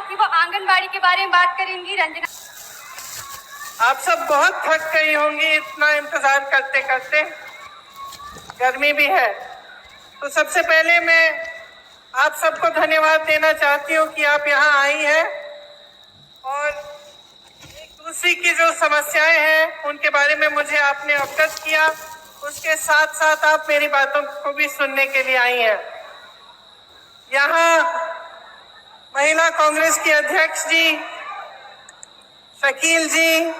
कि वो आंगनबाड़ी के बारे में बात करेंगी। रंजना, आप सब बहुत थक गई होंगी इतना इंतजार करते करते, गर्मी भी है। तो सबसे पहले मैं आप सबको धन्यवाद देना चाहती हूँ कि आप यहाँ आई हैं और एक दूसरी की जो समस्याएं हैं उनके बारे में मुझे आपने अवगत किया। उसके साथ साथ आप मेरी बातों को भी सुनने के लिए आई हैं। यहाँ महिला कांग्रेस की अध्यक्ष जी, शकील जी,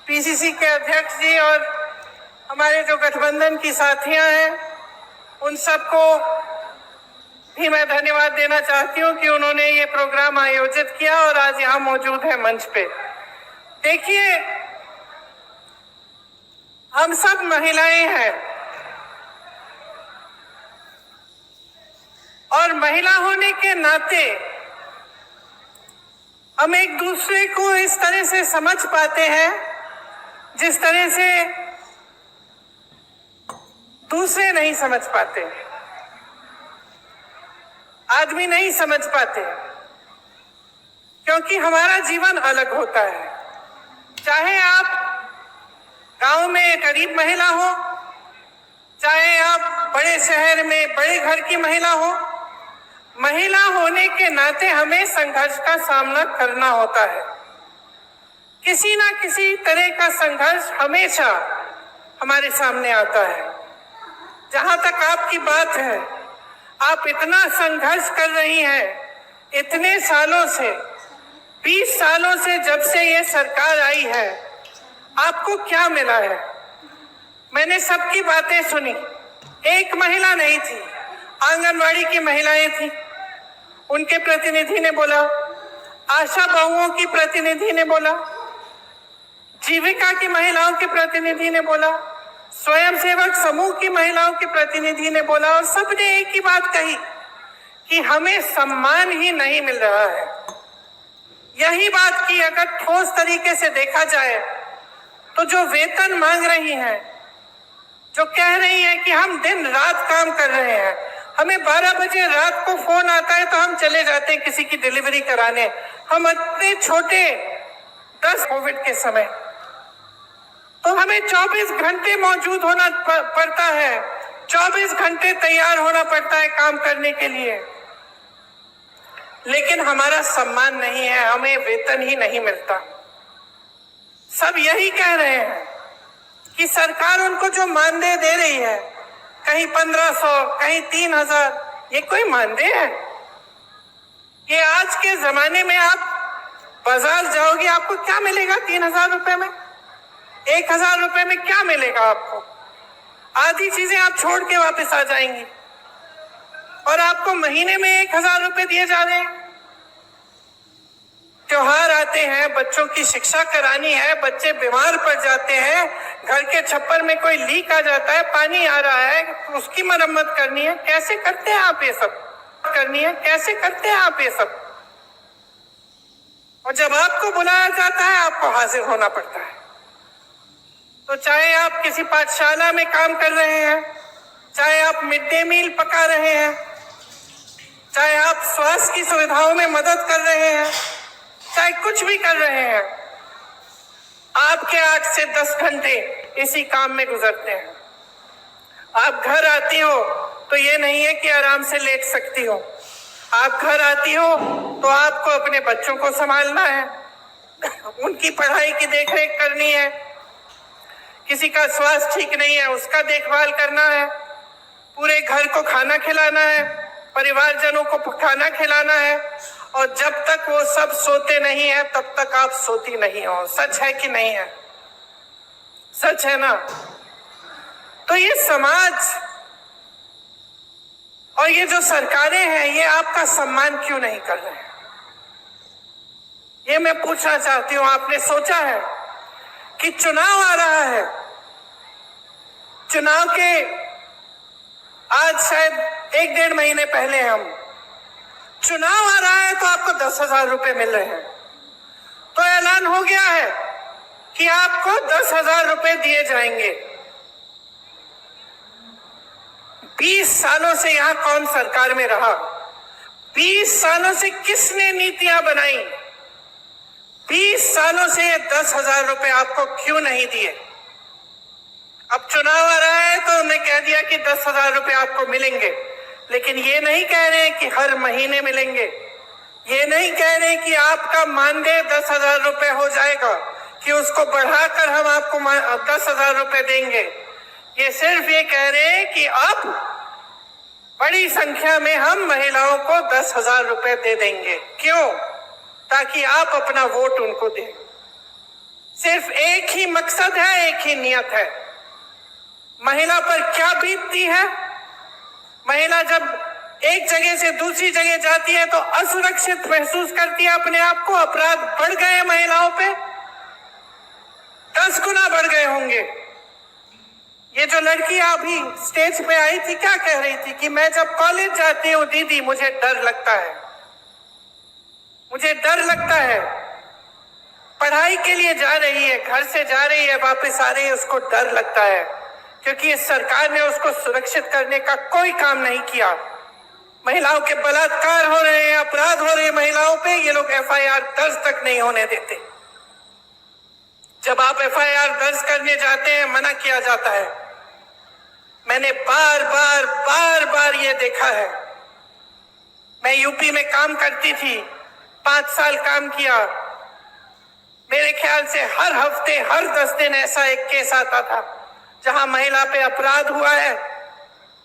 पीसीसी के अध्यक्ष जी और हमारे जो गठबंधन की साथियां हैं, उन सबको भी मैं धन्यवाद देना चाहती हूं कि उन्होंने ये प्रोग्राम आयोजित किया और आज यहाँ मौजूद है मंच पे। देखिए, हम सब महिलाएं हैं और महिला होने के नाते हम एक दूसरे को इस तरह से समझ पाते हैं जिस तरह से दूसरे नहीं समझ पाते, आदमी नहीं समझ पाते, क्योंकि हमारा जीवन अलग होता है। चाहे आप गांव में गरीब महिला हो, चाहे आप बड़े शहर में बड़े घर की महिला हो, महिला होने के नाते हमें संघर्ष का सामना करना होता है। किसी ना किसी तरह का संघर्ष हमेशा हमारे सामने आता है। जहां तक आपकी बात है, आप इतना संघर्ष कर रही हैं इतने सालों से, 20 सालों से, जब से ये सरकार आई है, आपको क्या मिला है? मैंने सबकी बातें सुनी। एक महिला नहीं थी, आंगनवाड़ी की महिलाएं थी, उनके प्रतिनिधि ने बोला, आशा बहुओं की प्रतिनिधि ने बोला, जीविका की महिलाओं के प्रतिनिधि ने बोला, स्वयंसेवक समूह की महिलाओं के प्रतिनिधि ने बोला और सबने एक ही बात कही कि हमें सम्मान ही नहीं मिल रहा है। यही बात की अगर ठोस तरीके से देखा जाए तो जो वेतन मांग रही हैं, जो कह रही हैं कि हम दिन रात काम कर रहे हैं, हमें 12 बजे रात को फोन आता है तो हम चले जाते हैं किसी की डिलीवरी कराने। हम इतने छोटे 10 कोविड के समय, तो हमें 24 घंटे मौजूद होना पड़ता है, 24 घंटे तैयार होना पड़ता है काम करने के लिए, लेकिन हमारा सम्मान नहीं है, हमें वेतन ही नहीं मिलता। सब यही कह रहे हैं कि सरकार उनको जो मानदेय दे रही है, कहीं 1500, कहीं 3000, ये कोई मानदेय है? ये आज के जमाने में आप बाजार जाओगे, आपको क्या मिलेगा 3000 रुपए में? 1000 रुपए में क्या मिलेगा आपको? आधी चीजें आप छोड़ के वापस आ जाएंगी और आपको महीने में 1000 रुपए दिए जा रहे हैं। त्योहार आते हैं, बच्चों की शिक्षा करानी है, बच्चे बीमार पड़ जाते हैं, घर के छप्पर में कोई लीक आ जाता है, पानी आ रहा है, उसकी मरम्मत करनी है। कैसे करते हैं आप ये सब? कैसे करते हैं आप ये सब? और जब आपको बुलाया जाता है, आपको हाजिर होना पड़ता है। तो चाहे आप किसी पाठशाला में काम कर रहे हैं, चाहे आप मिड डे मील पका रहे हैं, चाहे आप स्वास्थ्य की सुविधाओं में मदद कर रहे हैं, चाहे कुछ भी कर रहे हैं, आपके 8 से 10 घंटे इसी काम में गुजरते हैं। आप घर आती हो तो ये नहीं है कि आराम से लेट सकती हो। आप घर आती हो तो आपको अपने बच्चों को संभालना है, उनकी पढ़ाई की देखरेख करनी है, किसी का स्वास्थ्य ठीक नहीं है उसका देखभाल करना है, पूरे घर को खाना खिलाना है, परिवारजनों को खाना खिलाना है, और जब तक वो सब सोते नहीं है तब तक आप सोती नहीं हो। सच है कि नहीं है? सच है ना? तो ये समाज और ये जो सरकारें हैं, ये आपका सम्मान क्यों नहीं कर रहे हैं? ये मैं पूछना चाहती हूँ। आपने सोचा है कि चुनाव आ रहा है, चुनाव के आज शायद 1-1.5 महीने पहले हम चुनाव आ रहा है तो आपको 10,000 रुपए मिल रहे हैं। तो ऐलान हो गया है कि आपको 10,000 रुपए दिए जाएंगे। 20 सालों से यहां कौन सरकार में रहा? 20 सालों से किसने नीतियां बनाई? 20 सालों से 10,000 रुपए आपको क्यों नहीं दिए? अब चुनाव आ रहा है तो उन्होंने कह दिया कि 10,000 रुपए आपको मिलेंगे, लेकिन ये नहीं कह रहे कि हर महीने मिलेंगे। ये नहीं कह रहे कि आपका मानदेय 10,000 रुपए हो जाएगा, कि उसको बढ़ाकर हम आपको 10,000 रुपए देंगे। ये सिर्फ ये कह रहे हैं कि अब बड़ी संख्या में हम महिलाओं को 10,000 रुपए दे देंगे। क्यों? ताकि आप अपना वोट उनको दें। सिर्फ एक ही मकसद है, एक ही नियत है। महिला पर क्या बीतती है? महिला जब एक जगह से दूसरी जगह जाती है तो असुरक्षित महसूस करती है अपने आप को। अपराध बढ़ गए महिलाओं पे, 10 गुना बढ़ गए होंगे। ये जो लड़की अभी स्टेज पे आई थी, क्या कह रही थी कि मैं जब कॉलेज जाती हूँ दीदी मुझे डर लगता है, मुझे डर लगता है। पढ़ाई के लिए जा रही है, घर से जा रही है, वापस आ रही है, उसको डर लगता है, क्योंकि इस सरकार ने उसको सुरक्षित करने का कोई काम नहीं किया। महिलाओं के बलात्कार हो रहे हैं, अपराध हो रहे हैं महिलाओं पे, ये लोग FIR दर्ज तक नहीं होने देते। जब आप FIR दर्ज करने जाते हैं मना किया जाता है। मैंने बार बार ये देखा है। मैं यूपी में काम करती थी, 5 साल काम किया। मेरे ख्याल से हर हफ्ते, हर 10 दिन ऐसा एक केस आता था जहां महिला पे अपराध हुआ है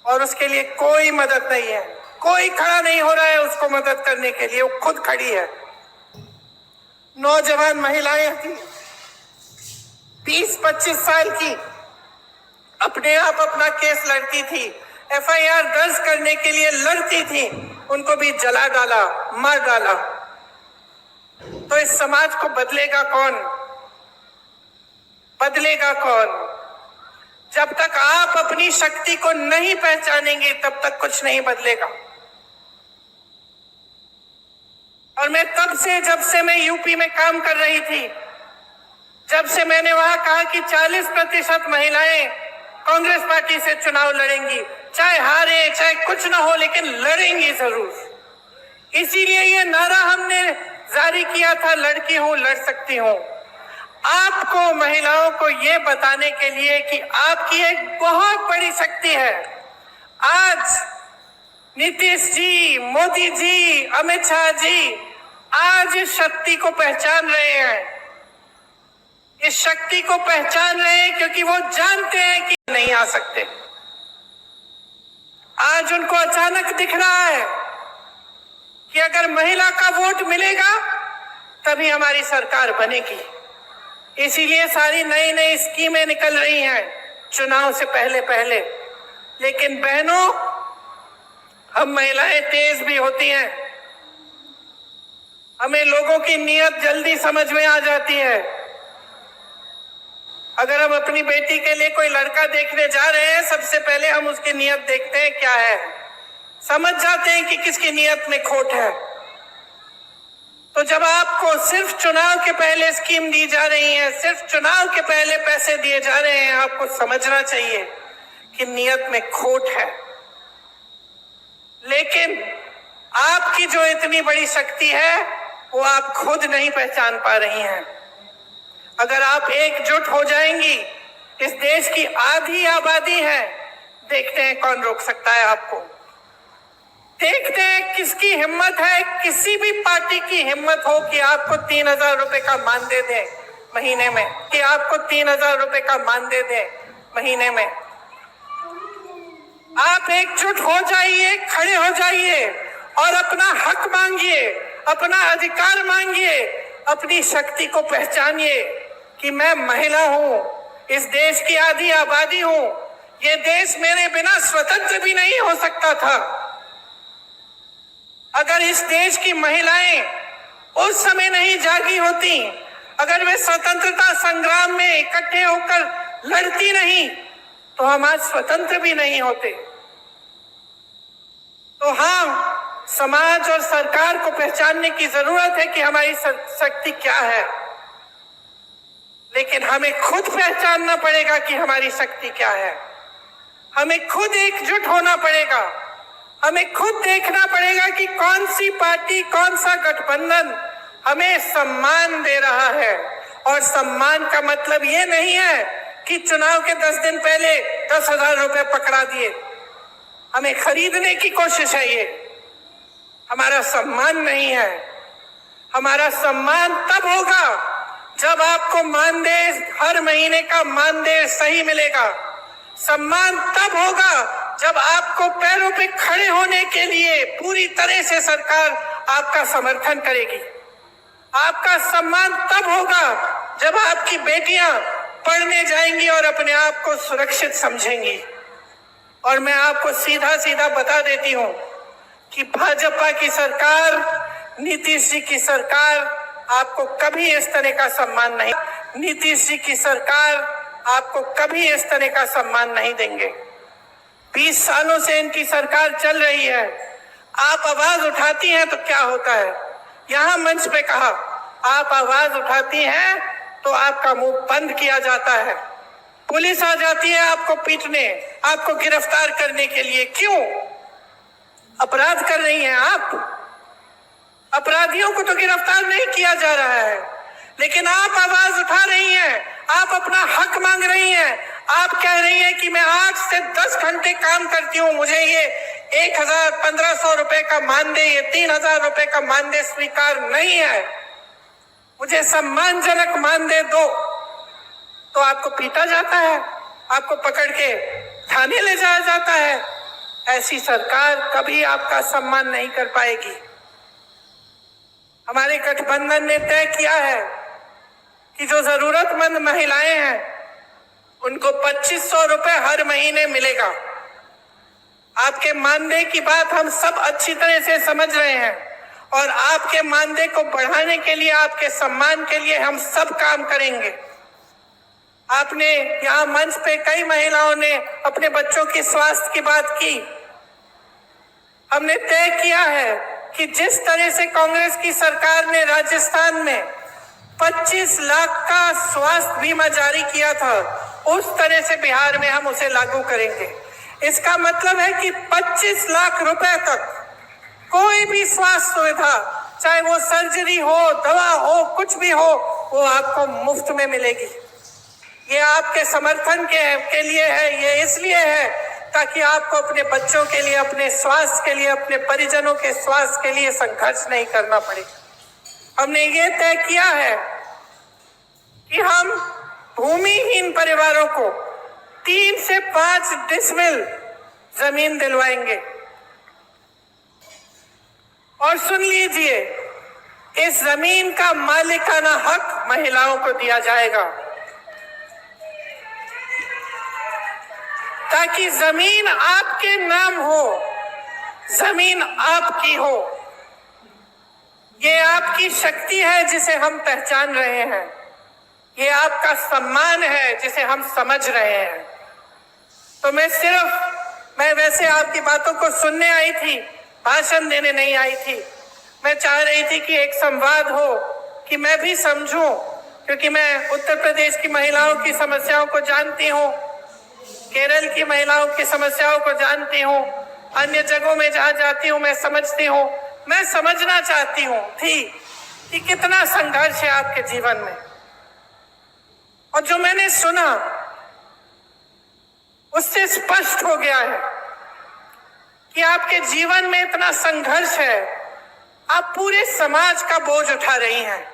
और उसके लिए कोई मदद नहीं है, कोई खड़ा नहीं हो रहा है उसको मदद करने के लिए। वो खुद खड़ी है। नौजवान महिलाएं थी, 20-25 साल की, अपने आप अपना केस लड़ती थी, FIR दर्ज करने के लिए लड़ती थी, उनको भी जला डाला, मार डाला। तो इस समाज को बदलेगा कौन? बदलेगा कौन? जब तक आप अपनी शक्ति को नहीं पहचानेंगे तब तक कुछ नहीं बदलेगा। और मैं तब से, जब से मैं यूपी में काम कर रही थी, जब से मैंने वहां कहा कि 40% महिलाएं कांग्रेस पार्टी से चुनाव लड़ेंगी, चाहे हारे चाहे कुछ ना हो, लेकिन लड़ेंगी जरूर। इसीलिए ये नारा हमने जारी किया था, लड़की हूं लड़ सकती हूं। आपको, महिलाओं को ये बताने के लिए कि आपकी एक बहुत बड़ी शक्ति है। आज नीतीश जी, मोदी जी, अमित शाह जी आज इस शक्ति को पहचान रहे हैं। इस शक्ति को पहचान रहे हैं क्योंकि वो जानते हैं कि नहीं आ सकते। आज उनको अचानक दिख रहा है कि अगर महिला का वोट मिलेगा तभी हमारी सरकार बनेगी। इसीलिए सारी नई नई स्कीमें निकल रही हैं चुनाव से पहले पहले। लेकिन बहनों, हम महिलाएं तेज भी होती हैं, हमें लोगों की नीयत जल्दी समझ में आ जाती है। अगर हम अपनी बेटी के लिए कोई लड़का देखने जा रहे हैं, सबसे पहले हम उसकी नीयत देखते हैं क्या है, समझ जाते हैं कि किसकी नीयत में खोट है। तो जब आपको सिर्फ चुनाव के पहले स्कीम दी जा रही है, सिर्फ चुनाव के पहले पैसे दिए जा रहे हैं, आपको समझना चाहिए कि नीयत में खोट है। लेकिन आपकी जो इतनी बड़ी शक्ति है वो आप खुद नहीं पहचान पा रही हैं। अगर आप एकजुट हो जाएंगी, इस देश की आधी आबादी है, देखते हैं कौन रोक सकता है आपको। देखते हैं किसकी हिम्मत है, किसी भी पार्टी की हिम्मत हो कि आपको 3,000 रुपए का मानदेय दे महीने में, कि आपको 3,000 रुपए का मानदेय दे महीने में। आप एकजुट हो जाइए, खड़े हो जाइए और अपना हक मांगिए, अपना अधिकार मांगिए, अपनी शक्ति को पहचानिए कि मैं महिला हूं, इस देश की आधी आबादी हूं, ये देश मेरे बिना स्वतंत्र भी नहीं हो सकता था। अगर इस देश की महिलाएं उस समय नहीं जागी होती, अगर वे स्वतंत्रता संग्राम में इकट्ठे होकर लड़ती नहीं, तो हम आज स्वतंत्र भी नहीं होते। तो हाँ, समाज और सरकार को पहचानने की जरूरत है कि हमारी शक्ति क्या है, लेकिन हमें खुद पहचानना पड़ेगा कि हमारी शक्ति क्या है। हमें खुद एकजुट होना पड़ेगा। हमें खुद देखना पड़ेगा कि कौन सी पार्टी, कौन सा गठबंधन हमें सम्मान दे रहा है। और सम्मान का मतलब ये नहीं है कि चुनाव के 10 दिन पहले 10,000 रुपए पकड़ा दिए, हमें खरीदने की कोशिश है। ये हमारा सम्मान नहीं है। हमारा सम्मान तब होगा जब आपको मानदेय, हर महीने का मानदेय सही मिलेगा। सम्मान तब होगा जब आपको पैरों पे खड़े होने के लिए पूरी तरह से सरकार आपका समर्थन करेगी। आपका सम्मान तब होगा जब आपकी बेटियां पढ़ने जाएंगी और अपने आप को सुरक्षित समझेंगी। और मैं आपको सीधा सीधा बता देती हूं कि भाजपा की सरकार, नीतीश जी की सरकार आपको कभी इस तरह का सम्मान नहीं, नीतीश जी की सरकार आपको कभी इस तरह का सम्मान नहीं देंगे। 20 सालों से इनकी सरकार चल रही है। आप आवाज उठाती हैं तो क्या होता है? यहां मंच पे कहा, आप आवाज उठाती हैं तो आपका मुंह बंद किया जाता है, पुलिस आ जाती है आपको पीटने, आपको गिरफ्तार करने के लिए। क्यों? अपराध कर रही हैं आप। अपराधियों को तो गिरफ्तार नहीं किया जा रहा है, लेकिन आप आवाज उठा रही हैं, आप अपना हक मांग रही हैं। आप कह रही हैं कि मैं 8 से 10 घंटे काम करती हूं, मुझे ये 1,000, 1,500 रुपए का मानदेय, ये 3,000 रुपए का मानदेय स्वीकार नहीं है, मुझे सम्मानजनक मानदेय दो। तो आपको पीटा जाता है, आपको पकड़ के थाने ले जाया जाता है। ऐसी सरकार कभी आपका सम्मान नहीं कर पाएगी। हमारे गठबंधन ने तय किया है कि जो जरूरतमंद महिलाएं हैं उनको 2,500 रुपए हर महीने मिलेगा। आपके मानदेय की बात हम सब अच्छी तरह से समझ रहे हैं और आपके मानदेय को बढ़ाने के लिए, आपके सम्मान के लिए हम सब काम करेंगे। आपने यहाँ मंच पे कई महिलाओं ने अपने बच्चों के स्वास्थ्य की बात की। हमने तय किया है कि जिस तरह से कांग्रेस की सरकार ने राजस्थान में 25 लाख का स्वास्थ्य बीमा जारी किया था, उस तरह से बिहार में हम उसे लागू करेंगे। इसका मतलब है कि 25 लाख रुपए तक कोई भी स्वास्थ्य सुविधा, चाहे वो सर्जरी हो, दवा हो, कुछ भी हो, वो आपको मुफ्त में मिलेगी। ये आपके समर्थन के लिए है, ये इसलिए है ताकि आपको अपने बच्चों के लिए, अपने स्वास्थ्य के लिए, अपने परिजनों के स्वास्थ्य के लिए संघर्ष नहीं करना पड़े। हमने ये तय किया है कि हम भूमिहीन परिवारों को 3 से 5 डिसमिल जमीन दिलवाएंगे। और सुन लीजिए, इस जमीन का मालिकाना हक महिलाओं को दिया जाएगा ताकि जमीन आपके नाम हो, जमीन आपकी हो। ये आपकी शक्ति है जिसे हम पहचान रहे हैं, ये आपका सम्मान है जिसे हम समझ रहे हैं। तो मैं वैसे आपकी बातों को सुनने आई थी, भाषण देने नहीं आई थी। मैं चाह रही थी कि एक संवाद हो, कि मैं भी समझूं, क्योंकि मैं उत्तर प्रदेश की महिलाओं की समस्याओं को जानती हूँ, केरल की महिलाओं की समस्याओं को जानती हूँ, अन्य जगहों में जहाँ जाती हूँ मैं समझती हूँ। मैं समझना चाहती हूँ कि कितना संघर्ष है आपके जीवन में। और जो मैंने सुना उससे स्पष्ट हो गया है कि आपके जीवन में इतना संघर्ष है। आप पूरे समाज का बोझ उठा रही हैं,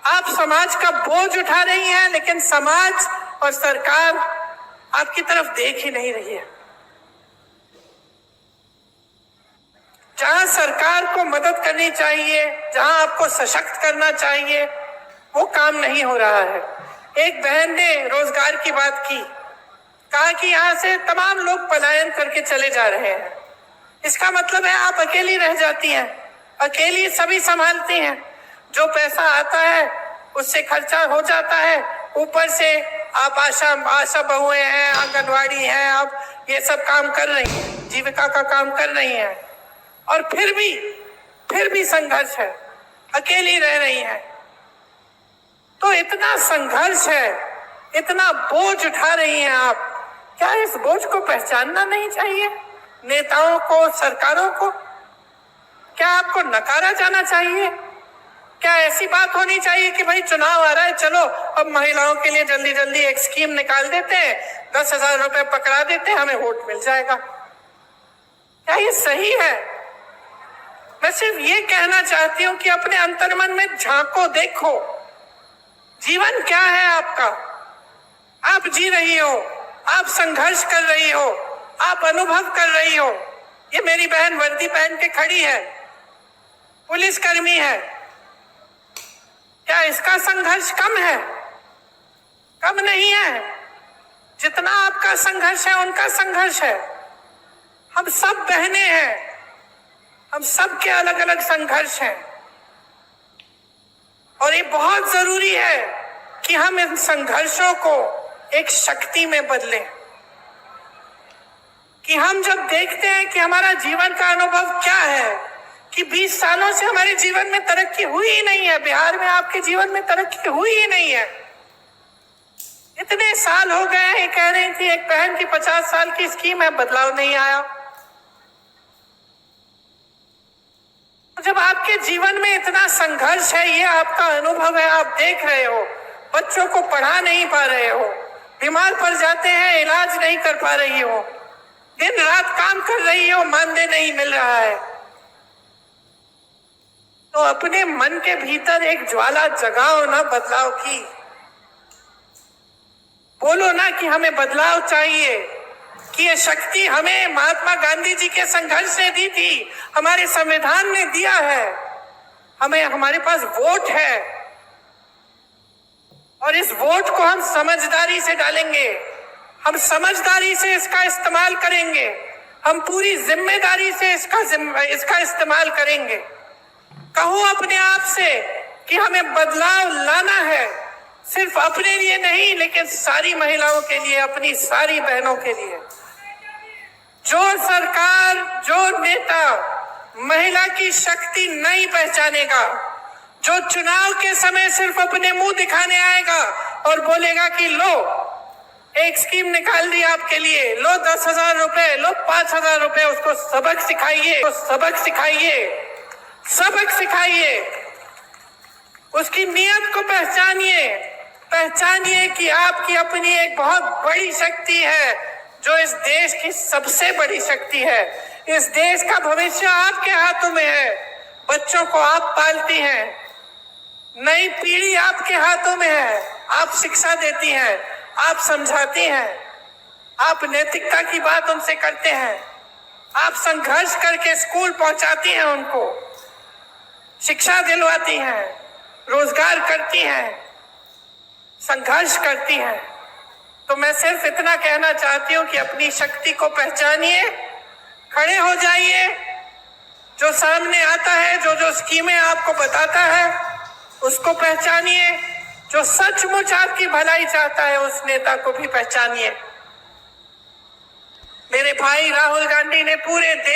आप समाज का बोझ उठा रही हैं, लेकिन समाज और सरकार आपकी तरफ देख ही नहीं रही है। जहां सरकार को मदद करनी चाहिए, जहां आपको सशक्त करना चाहिए, वो काम नहीं हो रहा है। एक बहन ने रोजगार की बात की, कहा कि यहाँ से तमाम लोग पलायन करके चले जा रहे हैं। इसका मतलब है आप अकेली रह जाती हैं, अकेली सभी संभालती हैं। जो पैसा आता है उससे खर्चा हो जाता है, ऊपर से आप आशा बहुएं हैं, आंगनवाड़ी हैं, आप ये सब काम कर रही हैं, जीविका का काम कर रही हैं, और फिर भी संघर्ष है, अकेली रह रही हैं। तो इतना संघर्ष है, इतना बोझ उठा रही हैं आप, क्या इस बोझ को पहचानना नहीं चाहिए? नेताओं को, सरकारों को? क्या आपको नकारा जाना चाहिए? क्या ऐसी बात होनी चाहिए कि भाई चुनाव आ रहा है, चलो अब महिलाओं के लिए जल्दी जल्दी एक स्कीम निकाल देते हैं, 10,000 रुपए पकड़ा देते हैं, हमें वोट मिल जाएगा? क्या ये सही है? मैं सिर्फ ये कहना चाहती हूं कि अपने अंतर्मन में झांको, देखो जीवन क्या है आपका। आप जी रही हो, आप संघर्ष कर रही हो, आप अनुभव कर रही हो। ये मेरी बहन वर्दी पहन के खड़ी है, पुलिसकर्मी है। क्या इसका संघर्ष कम है? कम नहीं है। जितना आपका संघर्ष है उनका संघर्ष है। हम सब बहनें हैं, हम सब के अलग अलग संघर्ष हैं और ये बहुत जरूरी है कि हम इन संघर्षों को एक शक्ति में बदलें। कि हम जब देखते हैं कि हमारा जीवन का अनुभव क्या है, कि 20 सालों से हमारे जीवन में तरक्की हुई ही नहीं है, बिहार में आपके जीवन में तरक्की हुई ही नहीं है, इतने साल हो गए हैं। कह रही थी एक बहन की 50 साल की स्कीम है, बदलाव नहीं आया। जब आपके जीवन में इतना संघर्ष है, ये आपका अनुभव है, आप देख रहे हो, बच्चों को पढ़ा नहीं पा रहे हो, बीमार पड़ जाते हैं, इलाज नहीं कर पा रही हो, दिन रात काम कर रही हो, मानदेय नहीं मिल रहा है, तो अपने मन के भीतर एक ज्वाला जगाओ ना बदलाव की। बोलो ना कि हमें बदलाव चाहिए, कि ये शक्ति हमें महात्मा गांधी जी के संघर्ष ने दी थी, हमारे संविधान ने दिया है, हमें, हमारे पास वोट है और इस वोट को हम समझदारी से डालेंगे, हम समझदारी से इसका इस्तेमाल करेंगे, हम पूरी जिम्मेदारी से इसका इस्तेमाल करेंगे। कहो अपने आप से कि हमें बदलाव लाना है, सिर्फ अपने लिए नहीं लेकिन सारी महिलाओं के लिए, अपनी सारी बहनों के लिए। जो सरकार, जो नेता महिला की शक्ति नहीं पहचानेगा, जो चुनाव के समय सिर्फ अपने मुंह दिखाने आएगा और बोलेगा कि लो एक स्कीम निकाल दी आपके लिए, लो 10,000 रुपए, लो 5,000 रुपए, उसको सबक सिखाइए, सबक सिखाइए, उसकी नीयत को पहचानिए कि आपकी अपनी एक बहुत बड़ी शक्ति है, जो इस देश की सबसे बड़ी शक्ति है। इस देश का भविष्य आपके हाथों में है। बच्चों को आप पालती हैं, नई पीढ़ी आपके हाथों में है, आप शिक्षा देती हैं, आप समझाती हैं, आप नैतिकता की बात उनसे करते हैं, आप संघर्ष करके स्कूल पहुंचाती हैं, उनको शिक्षा दिलवाती हैं, रोजगार करती हैं, संघर्ष करती हैं। तो मैं सिर्फ इतना कहना चाहती हूँ कि अपनी शक्ति को पहचानिए, खड़े हो जाइए, जो सामने आता है, जो स्कीमें आपको बताता है उसको पहचानिए, जो सचमुच आपकी भलाई चाहता है उस नेता को भी पहचानिए। मेरे भाई राहुल गांधी ने पूरे देश